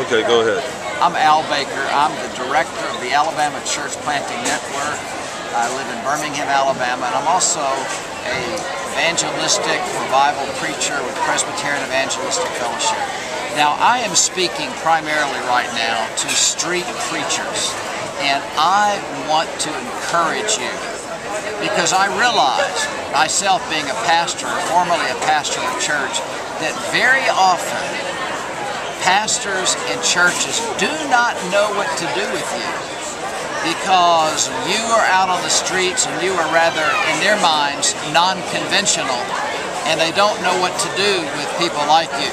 Okay, go ahead. I'm Al Baker. I'm the director of the Alabama Church Planting Network. I live in Birmingham, Alabama, and I'm also a evangelistic revival preacher with Presbyterian Evangelistic Fellowship. Now, I am speaking primarily right now to street preachers, and I want to encourage you because I realize, myself being a pastor, formerly a pastor of a church, that very often pastors and churches do not know what to do with you because you are out on the streets and you are rather, in their minds, non-conventional, and they don't know what to do with people like you.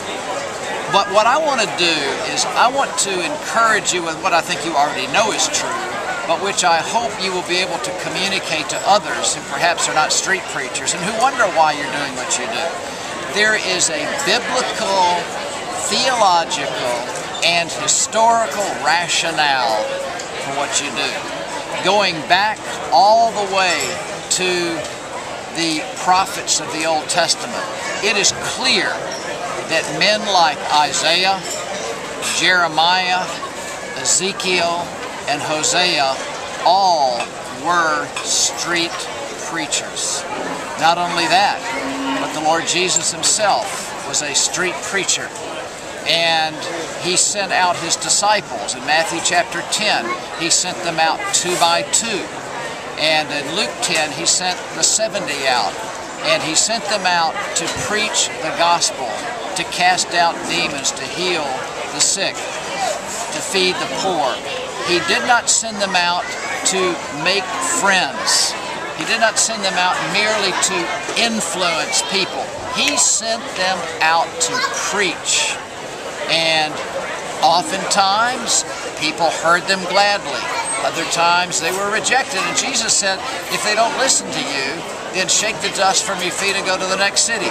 But what I want to do is I want to encourage you with what I think you already know is true, but which I hope you will be able to communicate to others who perhaps are not street preachers and who wonder why you're doing what you do. There is a biblical, theological, and historical rationale for what you do, going back all the way to the prophets of the Old Testament. It is clear that men like Isaiah, Jeremiah, Ezekiel, and Hosea all were street preachers. Not only that, but the Lord Jesus himself was a street preacher. And he sent out his disciples. In Matthew chapter 10, he sent them out 2 by 2. And in Luke 10, he sent the 70 out. And he sent them out to preach the gospel, to cast out demons, to heal the sick, to feed the poor. He did not send them out to make friends. He did not send them out merely to influence people. He sent them out to preach. And oftentimes, people heard them gladly. Other times, they were rejected. And Jesus said, if they don't listen to you, then shake the dust from your feet and go to the next city.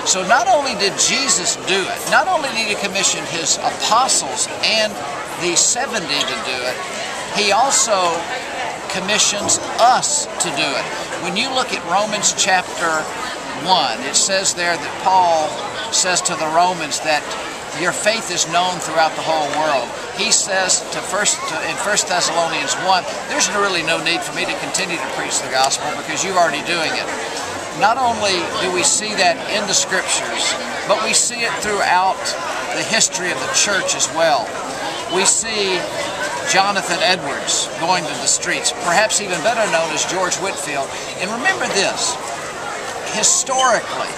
So not only did Jesus do it, not only did he commission his apostles and the 70 to do it, he also commissions us to do it. When you look at Romans chapter 1, it says there that Paul says to the Romans that your faith is known throughout the whole world. He says in 1 Thessalonians 1, there's really no need for me to continue to preach the gospel because you're already doing it. Not only do we see that in the scriptures, but we see it throughout the history of the church as well. We see Jonathan Edwards going to the streets, perhaps even better known as George Whitefield. And remember this, historically,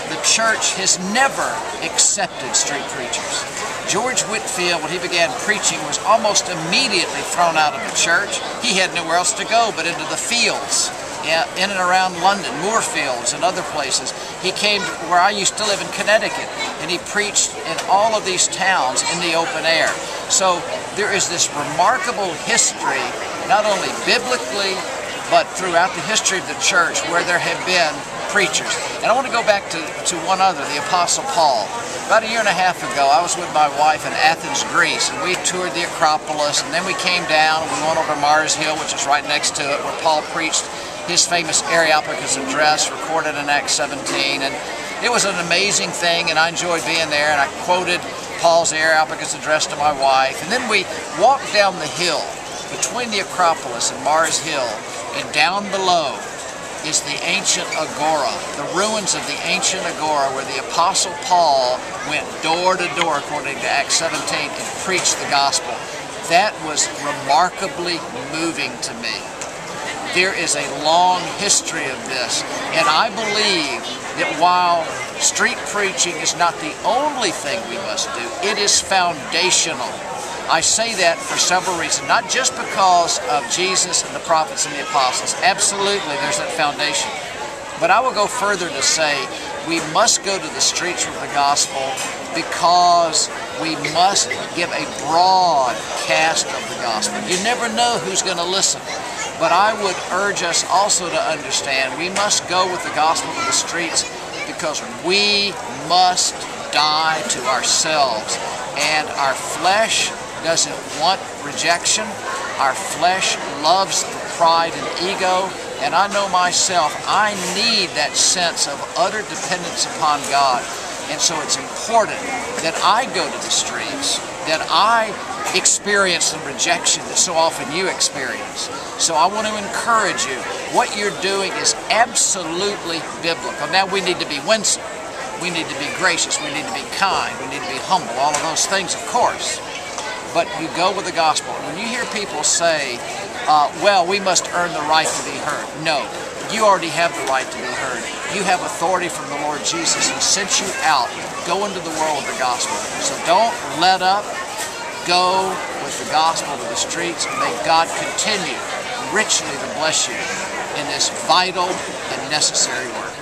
the church has never accepted street preachers. George Whitefield, when he began preaching, was almost immediately thrown out of the church. He had nowhere else to go but into the fields, in and around London, Moorfields and other places. He came to where I used to live in Connecticut, and he preached in all of these towns in the open air. So there is this remarkable history, not only biblically, but throughout the history of the church where there have been preachers. And I want to go back to one other, the Apostle Paul. About a year and a half ago, I was with my wife in Athens, Greece, and we toured the Acropolis, and then we came down and we went over Mars Hill, which is right next to it, where Paul preached his famous Areopagus address recorded in Acts 17. And it was an amazing thing, and I enjoyed being there, and I quoted Paul's Areopagus address to my wife. And then we walked down the hill between the Acropolis and Mars Hill, and down below is the ancient agora, the ruins of the ancient agora where the Apostle Paul went door to door, according to Acts 17, and preached the gospel. That was remarkably moving to me. There is a long history of this, and I believe that while street preaching is not the only thing we must do, it is foundational. I say that for several reasons, not just because of Jesus and the prophets and the apostles. Absolutely, there's that foundation. But I will go further to say we must go to the streets with the gospel because we must give a broad cast of the gospel. You never know who's going to listen. But I would urge us also to understand we must go with the gospel to the streets because we must die to ourselves. And our flesh doesn't want rejection. Our flesh loves the pride and ego. And I know myself, I need that sense of utter dependence upon God. And so it's important that I go to the streets that I experience the rejection that so often you experience. So I want to encourage you. What you're doing is absolutely biblical. Now we need to be winsome. We need to be gracious. We need to be kind. We need to be humble. All of those things, of course. But you go with the gospel. When you hear people say, well, we must earn the right to be heard. No, you already have the right to be heard. You have authority from the Lord Jesus. He sent you out. Go into the world with the gospel. So don't let up. Go with the gospel to the streets, and may God continue richly to bless you in this vital and necessary work.